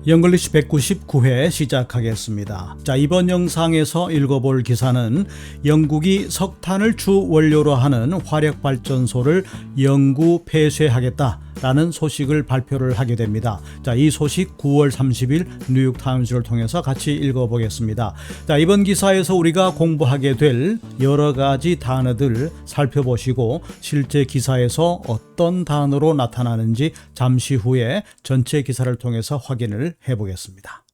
영글리시 199회 시작하겠습니다. 자, 이번 영상에서 읽어볼 기사는 영국이 석탄을 주 원료로 하는 화력발전소를 영구 폐쇄하겠다라는 소식을 발표를 하게 됩니다. 자, 이 소식 9월 30일 뉴욕타임즈를 통해서 같이 읽어보겠습니다. 자, 이번 기사에서 우리가 공부하게 될 여러 가지 단어들 살펴보시고 실제 기사에서 어떤 단어로 나타나는지 잠시 후에 전체 기사를 통해서 확인을 해보겠습니다.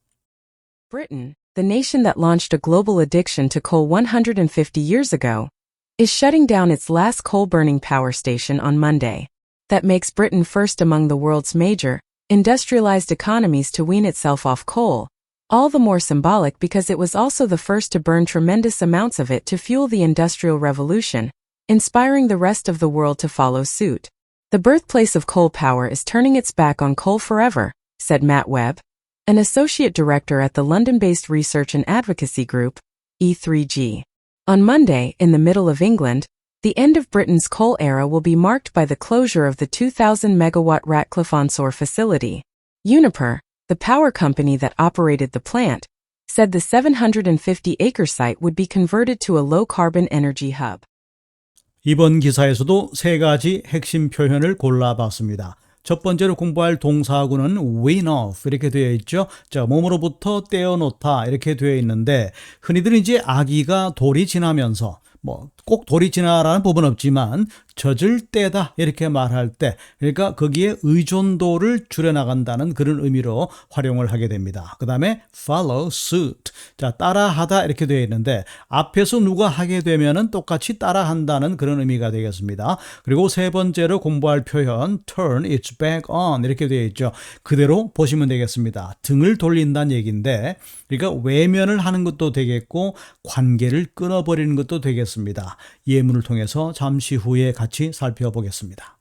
Britain, the nation that launched a global addiction to coal 150 years ago, is shutting down its last coal-burning power station on Monday. That makes Britain first among the world's major, industrialized economies to wean itself off coal, all the more symbolic because it was also the first to burn tremendous amounts of it to fuel the Industrial Revolution, inspiring the rest of the world to follow suit. The birthplace of coal power is turning its back on coal forever, said Matt Webb, an associate director at the London-based research and advocacy group, E3G. On Monday, in the middle of England, the end of Britain's coal era will be marked by the closure of the 2,000-megawatt Ratcliffe-on-Soar facility. Uniper, the power company that operated the plant, said the 750-acre site would be converted to a low-carbon energy hub. 이번 기사에서도 세 가지 핵심 표현을 골라봤습니다. 첫 번째로 공부할 동사구는 wean off 이렇게 되어 있죠. 자, 몸으로부터 떼어놓다 이렇게 되어 있는데 흔히들 이제 아기가 돌이 지나면서 꼭 돌이 지나라는 법은 없지만 젖을 떼다 이렇게 말할 때 그러니까 거기에 의존도를 줄여나간다는 그런 의미로 활용을 하게 됩니다. 그 다음에 follow suit. 자, 따라하다 이렇게 되어 있는데 앞에서 누가 하게 되면은 똑같이 따라한다는 그런 의미가 되겠습니다. 그리고 세 번째로 공부할 표현 turn its back on 이렇게 되어 있죠. 그대로 보시면 되겠습니다. 등을 돌린다는 얘기인데 그러니까 외면을 하는 것도 되겠고 관계를 끊어버리는 것도 되겠습니다. 예문을 통해서 잠시 후에 같이 살펴보겠습니다.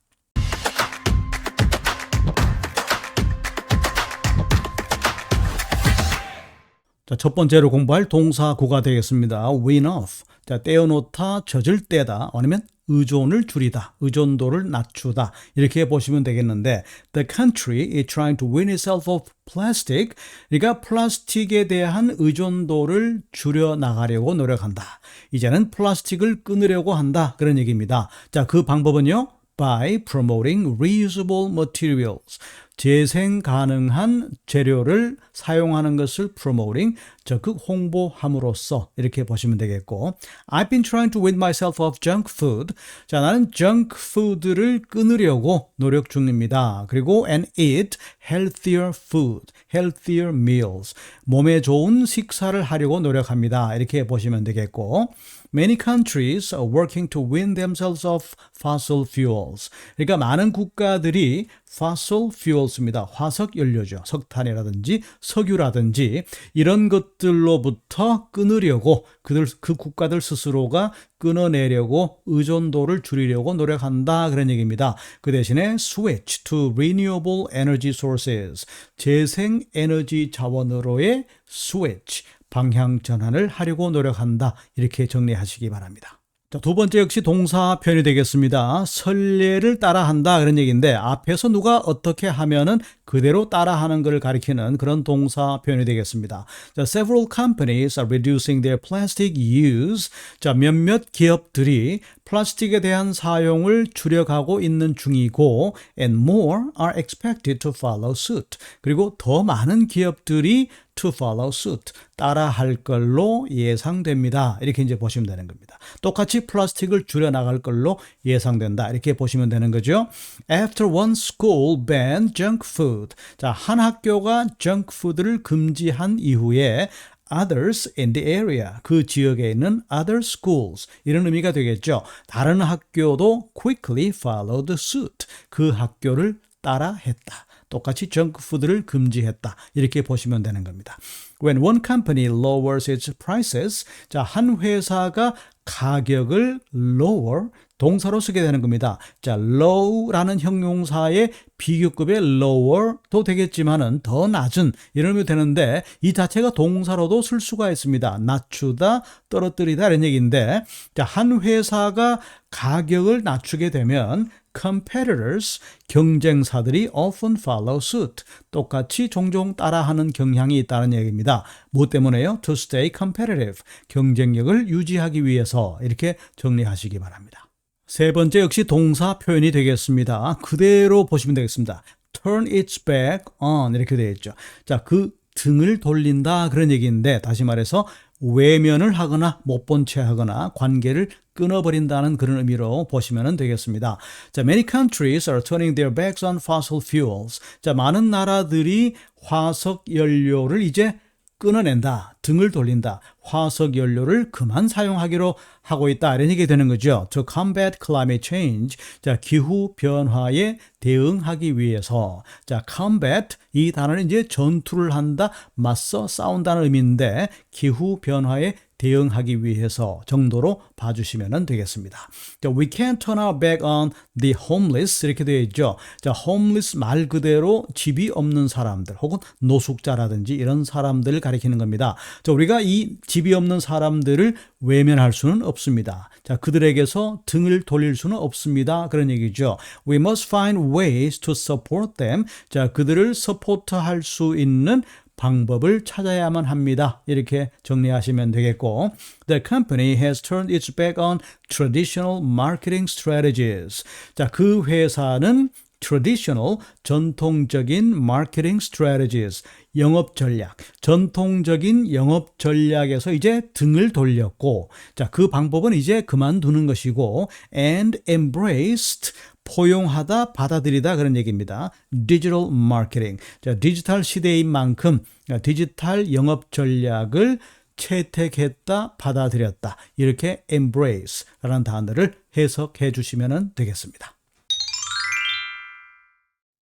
자, 첫 번째로 공부할 동사구가 되겠습니다. wean off. 자, 떼어놓다, 젖을 떼다, 아니면 의존을 줄이다, 의존도를 낮추다 이렇게 보시면 되겠는데 The country is trying to wean itself off plastic. 그러니까 플라스틱에 대한 의존도를 줄여나가려고 노력한다. 이제는 플라스틱을 끊으려고 한다. 그런 얘기입니다. 자, 그 방법은요. By promoting reusable materials. 재생 가능한 재료를 사용하는 것을 promoting, 적극 홍보함으로써 이렇게 보시면 되겠고 I've been trying to wean myself off junk food. 자, 나는 junk food를 끊으려고 노력 중입니다. 그리고 and eat healthier food, healthier meals. 몸에 좋은 식사를 하려고 노력합니다. 이렇게 보시면 되겠고 Many countries are working to wean themselves off fossil fuels. 그러니까 많은 국가들이 fossil fuels입니다. 화석 연료죠. 석탄이라든지 석유라든지 이런 것들로부터 끊으려고 그 국가들 스스로가 끊어내려고 의존도를 줄이려고 노력한다 그런 얘기입니다. 그 대신에 switch to renewable energy sources. 재생 에너지 자원으로의 switch. 방향 전환을 하려고 노력한다. 이렇게 정리하시기 바랍니다. 자, 두 번째 역시 동사 표현이 되겠습니다. 선례를 따라한다 그런 얘기인데 앞에서 누가 어떻게 하면은 그대로 따라하는 것을 가리키는 그런 동사 표현이 되겠습니다. 자, several companies are reducing their plastic use. 자, 몇몇 기업들이 플라스틱에 대한 사용을 줄여가고 있는 중이고 and more are expected to follow suit. 그리고 더 많은 기업들이 to follow suit, 따라할 걸로 예상됩니다. 이렇게 이제 보시면 되는 겁니다. 똑같이 플라스틱을 줄여나갈 걸로 예상된다. 이렇게 보시면 되는 거죠. After one school banned junk food. 자, 한 학교가 junk food를 금지한 이후에 others in the area, 그 지역에 있는 other schools 이런 의미가 되겠죠. 다른 학교도 quickly followed suit, 그 학교를 따라했다. 똑같이 정크푸드를 금지했다. 이렇게 보시면 되는 겁니다. When one company lowers its prices, 자, 한 회사가 가격을 lower, 동사로 쓰게 되는 겁니다. 자, low라는 형용사의 비교급의 lower도 되겠지만은 더 낮은 이러면 되는데 이 자체가 동사로도 쓸 수가 있습니다. 낮추다, 떨어뜨리다 이런 얘기인데 자, 한 회사가 가격을 낮추게 되면 competitors, 경쟁사들이 often follow suit, 똑같이 종종 따라하는 경향이 있다는 얘기입니다. 뭐 때문에요? To stay competitive, 경쟁력을 유지하기 위해서 이렇게 정리하시기 바랍니다. 세 번째 역시 동사 표현이 되겠습니다. 그대로 보시면 되겠습니다. turn its back on 이렇게 되어 있죠. 자, 그 등을 돌린다 그런 얘기인데 다시 말해서 외면을 하거나 못 본 채 하거나 관계를 끊어버린다는 그런 의미로 보시면 되겠습니다. 자, many countries are turning their backs on fossil fuels. 자, 많은 나라들이 화석 연료를 이제 끊어낸다, 등을 돌린다, 화석 연료를 그만 사용하기로 하고 있다 이런 얘기 되는 거죠. To combat climate change, 자, 기후 변화에 대응하기 위해서, 자, combat 이 단어는 이제 전투를 한다, 맞서 싸운다는 의미인데 기후 변화에 대응하기 위해서 정도로 봐주시면 되겠습니다. 자, we can't turn our back on the homeless 이렇게 되어 있죠. 자, homeless 말 그대로 집이 없는 사람들 혹은 노숙자라든지 이런 사람들을 가리키는 겁니다. 자, 우리가 이 집이 없는 사람들을 외면할 수는 없습니다. 자, 그들에게서 등을 돌릴 수는 없습니다. 그런 얘기죠. We must find ways to support them. 자, 그들을 서포트할 수 있는 방법을 찾아야만 합니다. 이렇게 정리하시면 되겠고, The company has turned its back on traditional marketing strategies. 자, 그 회사는 traditional, 전통적인 marketing strategies, 영업 전략, 전통적인 영업 전략에서 이제 등을 돌렸고, 자, 그 방법은 이제 그만두는 것이고, and embraced, 포용하다, 받아들이다 그런 얘기입니다. 디지털 마케팅. 자, 디지털 시대인 만큼 디지털 영업 전략을 채택했다, 받아들였다. 이렇게 embrace라는 단어를 해석해 주시면 되겠습니다.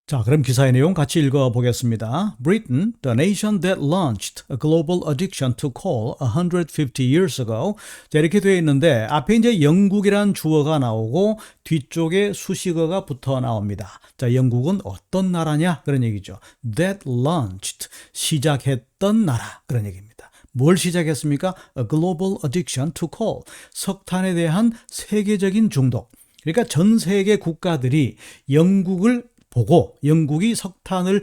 자, 그럼 기사의 내용 같이 읽어보겠습니다. Britain, the nation that launched a global addiction to coal 150 years ago. 자, 이렇게 되어 있는데 앞에 이제 영국이란 주어가 나오고 뒤쪽에 수식어가 붙어 나옵니다. 자, 영국은 어떤 나라냐? 그런 얘기죠. That launched, 시작했던 나라. 그런 얘기입니다. 뭘 시작했습니까? A global addiction to coal. 석탄에 대한 세계적인 중독. 그러니까 전 세계 국가들이 영국을 보고 영국이 석탄을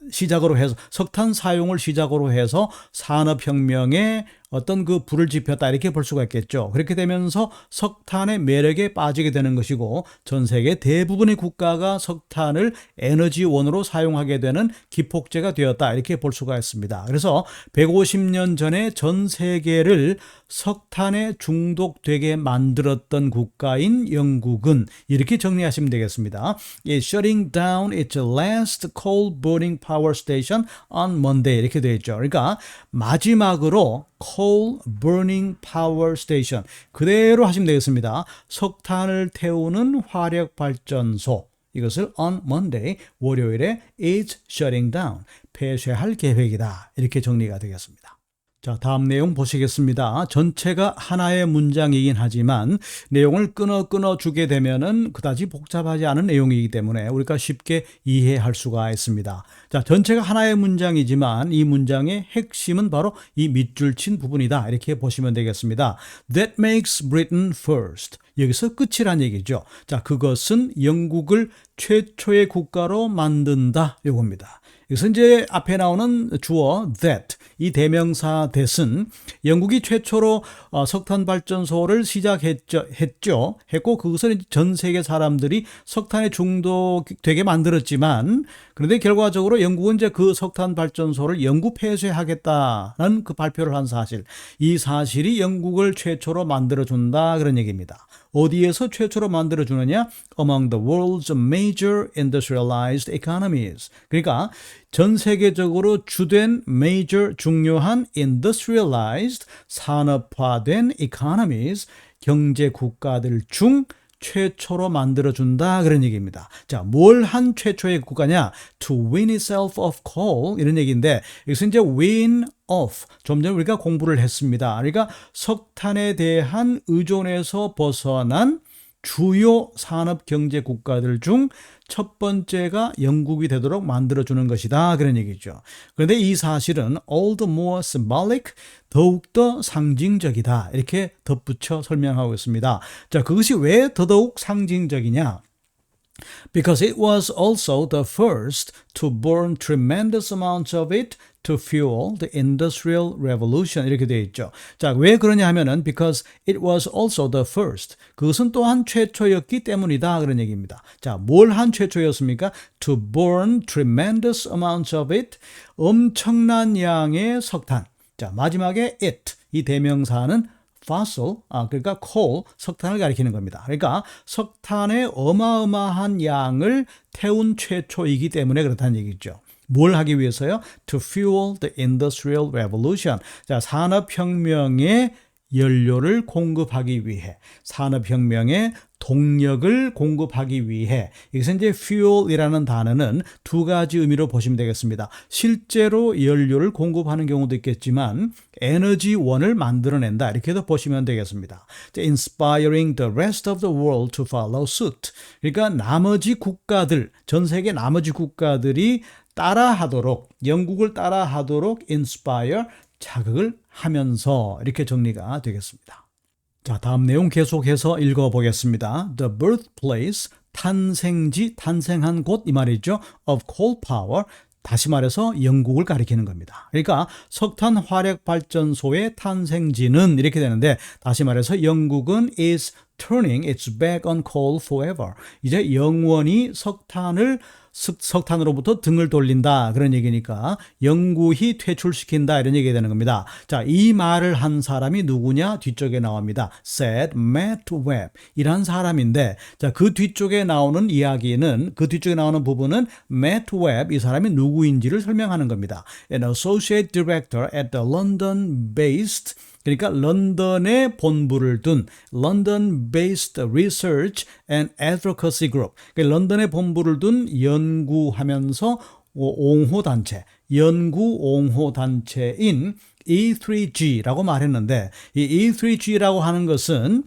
시작으로 해서 석탄 사용을 시작으로 해서 산업혁명에 어떤 그 불을 지폈다 이렇게 볼 수가 있겠죠. 그렇게 되면서 석탄의 매력에 빠지게 되는 것이고 전 세계 대부분의 국가가 석탄을 에너지원으로 사용하게 되는 기폭제가 되었다 이렇게 볼 수가 있습니다. 그래서 150년 전에 전 세계를 석탄에 중독되게 만들었던 국가인 영국은 이렇게 정리하시면 되겠습니다. Shutting down its last coal-burning power station on Monday 이렇게 되어 있죠. 그러니까 마지막으로 coal burning power station 그대로 하시면 되겠습니다. 석탄을 태우는 화력 발전소 이것을 on Monday 월요일에 is shutting down 폐쇄할 계획이다 이렇게 정리가 되겠습니다. 자, 다음 내용 보시겠습니다. 전체가 하나의 문장이긴 하지만 내용을 끊어 주게 되면은 그다지 복잡하지 않은 내용이기 때문에 우리가 쉽게 이해할 수가 있습니다. 자, 전체가 하나의 문장이지만 이 문장의 핵심은 바로 이 밑줄 친 부분이다. 이렇게 보시면 되겠습니다. That makes Britain first. 여기서 끝이란 얘기죠. 자, 그것은 영국을 최초의 국가로 만든다. 요겁니다. 여기서 이제 앞에 나오는 주어 that, 이 대명사 that은 영국이 최초로 석탄 발전소를 했고 그것을 전 세계 사람들이 석탄에 중독되게 만들었지만 그런데 결과적으로 영국은 이제 그 석탄 발전소를 영구 폐쇄하겠다는 그 발표를 한 사실, 이 사실이 영국을 최초로 만들어준다 그런 얘기입니다. 어디에서 최초로 만들어주느냐? Among the world's major industrialized economies. 그러니까 전 세계적으로 주된 major 중요한 industrialized 산업화된 economies 경제 국가들 중 최초로 만들어준다 그런 얘기입니다. 자, 뭘 한 최초의 국가냐? To wean itself of coal 이런 얘기인데 여기서 이제 wean off 좀 전에 우리가 공부를 했습니다. 그러니까 석탄에 대한 의존에서 벗어난 주요 산업 경제 국가들 중 첫 번째가 영국이 되도록 만들어주는 것이다 그런 얘기죠. 그런데 이 사실은 all the more symbolic 더욱더 상징적이다 이렇게 덧붙여 설명하고 있습니다. 자, 그것이 왜 더더욱 상징적이냐? Because it was also the first to burn tremendous amounts of it to fuel the Industrial Revolution. 이렇게 되어 있죠. 자, 왜 그러냐 하면은 because it was also the first. 그것은 또한 최초였기 때문이다. 그런 얘기입니다. 자, 뭘 한 최초였습니까? To burn tremendous amounts of it. 엄청난 양의 석탄. 자, 마지막에 it. 이 대명사는 fossil, 그러니까 coal, 석탄을 가리키는 겁니다. 그러니까 석탄의 어마어마한 양을 태운 최초이기 때문에 그렇다는 얘기죠. 뭘 하기 위해서요? To fuel the Industrial Revolution. 자, 산업혁명의 연료를 공급하기 위해, 산업혁명의 동력을 공급하기 위해. 여기서 이제 fuel이라는 단어는 두 가지 의미로 보시면 되겠습니다. 실제로 연료를 공급하는 경우도 있겠지만 에너지원을 만들어낸다. 이렇게도 보시면 되겠습니다. Inspiring the rest of the world to follow suit. 그러니까 나머지 국가들, 전 세계 나머지 국가들이 따라하도록, 영국을 따라하도록 inspire, 자극을 하면서 이렇게 정리가 되겠습니다. 자, 다음 내용 계속해서 읽어보겠습니다. The birthplace, 탄생지, 탄생한 곳 이 말이죠. of coal power, 다시 말해서 영국을 가리키는 겁니다. 그러니까 석탄 화력 발전소의 탄생지는 이렇게 되는데 다시 말해서 영국은 is turning its back on coal forever. 이제 영원히 석탄으로부터 등을 돌린다. 그런 얘기니까 영구히 퇴출시킨다. 이런 얘기가 되는 겁니다. 자, 이 말을 한 사람이 누구냐? 뒤쪽에 나옵니다. said Matt Webb. 이란 사람인데 자, 그 뒤쪽에 나오는 이야기는 그 뒤쪽에 나오는 부분은 Matt Webb 이 사람이 누구인지를 설명하는 겁니다. An associate director at the London-based 그러니까 런던에 본부를 둔 London-based Research and Advocacy Group. 그러니까 런던에 본부를 둔 연구하면서 옹호단체, 연구옹호단체인 E3G라고 말했는데 이 E3G라고 하는 것은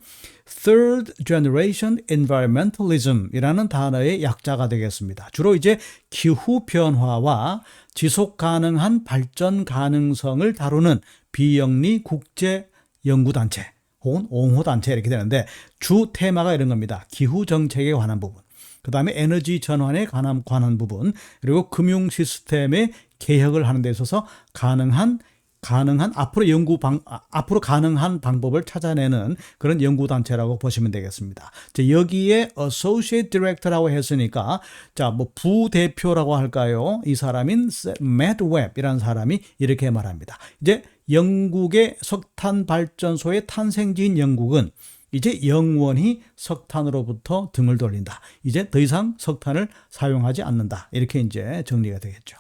Third Generation Environmentalism 이라는 단어의 약자가 되겠습니다. 주로 이제 기후 변화와 지속 가능한 발전 가능성을 다루는 비영리 국제 연구단체 혹은 옹호단체 이렇게 되는데 주 테마가 이런 겁니다. 기후 정책에 관한 부분, 그 다음에 에너지 전환에 관한 부분, 그리고 금융 시스템의 개혁을 하는 데 있어서 가능한 앞으로 가능한 방법을 찾아내는 그런 연구단체라고 보시면 되겠습니다. 자, 여기에 Associate Director라고 했으니까, 자, 뭐 부대표라고 할까요? 이 사람인 Matt Webb이라는 사람이 이렇게 말합니다. 이제 영국의 석탄 발전소의 탄생지인 영국은 이제 영원히 석탄으로부터 등을 돌린다. 이제 더 이상 석탄을 사용하지 않는다. 이렇게 이제 정리가 되겠죠.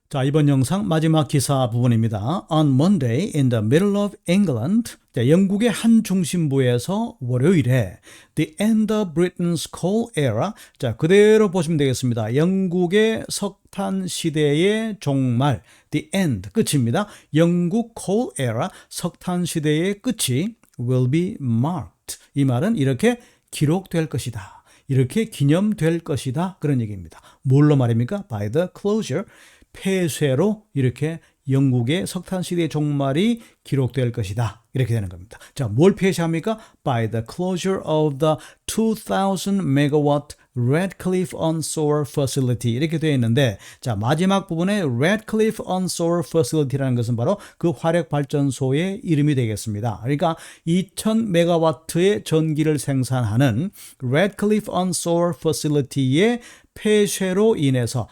자, 이번 영상 마지막 기사 부분입니다. On Monday in the middle of England, 자, 영국의 한 중심부에서 월요일에 The end of Britain's coal era, 자, 그대로 보시면 되겠습니다. 영국의 석탄 시대의 종말, The end, 끝입니다. 영국 coal era, 석탄 시대의 끝이 will be marked. 이 말은 이렇게 기록될 것이다. 이렇게 기념될 것이다. 그런 얘기입니다. 뭘로 말입니까? By the closure, 폐쇄로 이렇게 영국의 석탄 시대의 종말이 기록될 것이다. 이렇게 되는 겁니다. 자, 뭘 폐쇄합니까? By the closure of the 2000 megawatt Radcliffe Onshore Facility 이렇게 되어 있는데 자, 마지막 부분에 Radcliffe Onshore Facility라는 것은 바로 그 화력 발전소의 이름이 되겠습니다. 그러니까 2000메가와트의 전기를 생산하는 Radcliffe Onshore Facility의 폐쇄로 인해서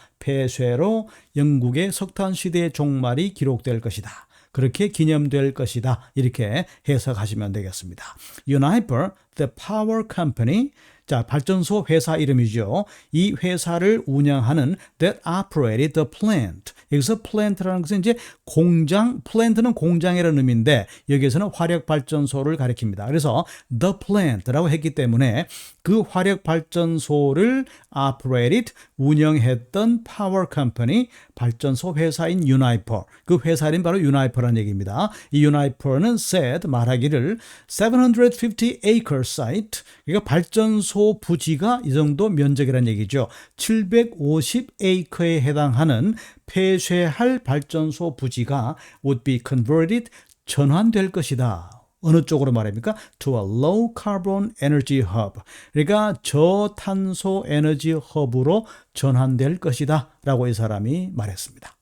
영국의 석탄 시대의 종말이 기록될 것이다. 그렇게 기념될 것이다. 이렇게 해석하시면 되겠습니다. Uniper, the power company, 자, 발전소 회사 이름이죠. 이 회사를 운영하는 that operated the plant. 여기서 plant라는 것은 이제 공장, plant는 공장이라는 의미인데 여기에서는 화력 발전소를 가리킵니다. 그래서 the plant라고 했기 때문에 그 화력 발전소를 operated, 운영했던 power company, 발전소 회사인 Uniper. 그 회사 이름 바로 Uniper라는 얘기입니다. 이 Uniper는 said, 말하기를 750 acre site, 그러니까 발전소 부지가 이 정도 면적이라는 얘기죠. 750에이커에 해당하는 폐쇄할 발전소 부지가 would be converted, 전환될 것이다. 어느 쪽으로 말합니까? To a low carbon energy hub. 그러니까 저탄소 에너지 허브로 전환될 것이다 라고 이 사람이 말했습니다.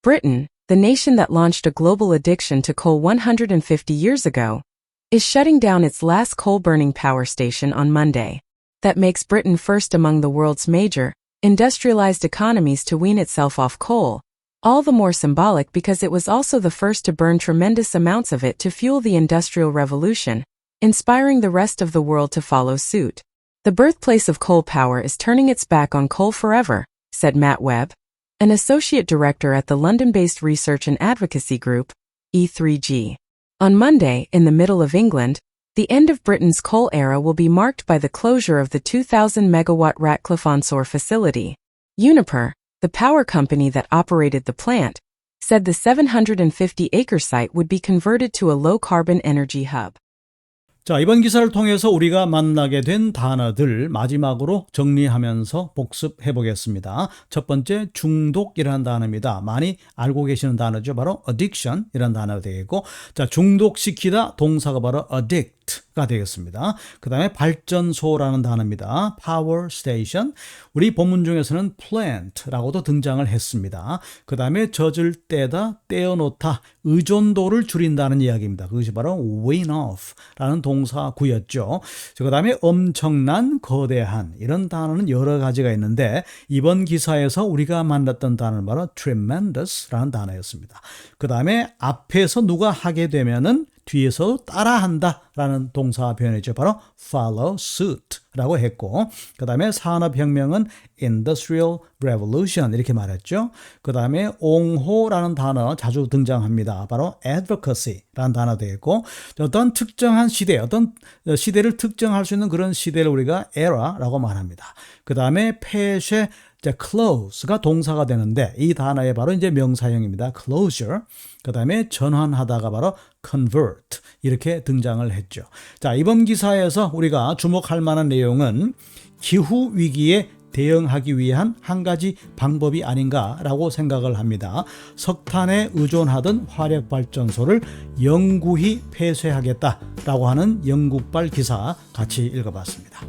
Britain, the nation that launched a global addiction to coal 150 years ago, is shutting down its last coal-burning power station on Monday. That makes Britain first among the world's major, industrialized economies to wean itself off coal, all the more symbolic because it was also the first to burn tremendous amounts of it to fuel the Industrial Revolution, inspiring the rest of the world to follow suit. The birthplace of coal power is turning its back on coal forever, said Matt Webb, an associate director at the London-based research and advocacy group, E3G. On Monday, in the middle of England, the end of Britain's coal era will be marked by the closure of the 2,000-megawatt Ratcliffe-on-Soar facility. Uniper, the power company that operated the plant, said the 750-acre site would be converted to a low-carbon energy hub. 자, 이번 기사를 통해서 우리가 만나게 된 단어들 마지막으로 정리하면서 복습해 보겠습니다. 첫 번째, 중독이라는 단어입니다. 많이 알고 계시는 단어죠. 바로 addiction 이라는 단어가 되겠고, 자, 중독시키다 동사가 바로 addict가 되겠습니다. 그 다음에 발전소라는 단어입니다. power station. 우리 본문 중에서는 plant라고도 등장을 했습니다. 그 다음에 젖을 떼다, 떼어놓다, 의존도를 줄인다는 이야기입니다. 그것이 바로 wean off라는 동사구였죠. 그 다음에 엄청난, 거대한 이런 단어는 여러 가지가 있는데 이번 기사에서 우리가 만났던 단어는 바로 tremendous라는 단어였습니다. 그 다음에 앞에서 누가 하게 되면은 뒤에서 따라한다라는 동사 표현이죠. 바로 follow suit라고 했고, 그 다음에 산업혁명은 Industrial Revolution 이렇게 말했죠. 그 다음에 옹호라는 단어 자주 등장합니다. 바로 advocacy라는 단어 되겠고, 어떤 특정한 시대, 어떤 시대를 특정할 수 있는 그런 시대를 우리가 era라고 말합니다. 그 다음에 폐쇄, close가 동사가 되는데 이 단어에 바로 이제 명사형입니다. closure. 그 다음에 전환하다가 바로 convert 이렇게 등장을 했죠. 자, 이번 기사에서 우리가 주목할 만한 내용은 기후 위기에 대응하기 위한 한 가지 방법이 아닌가라고 생각을 합니다. 석탄에 의존하던 화력발전소를 영구히 폐쇄하겠다라고 하는 영국발 기사 같이 읽어봤습니다.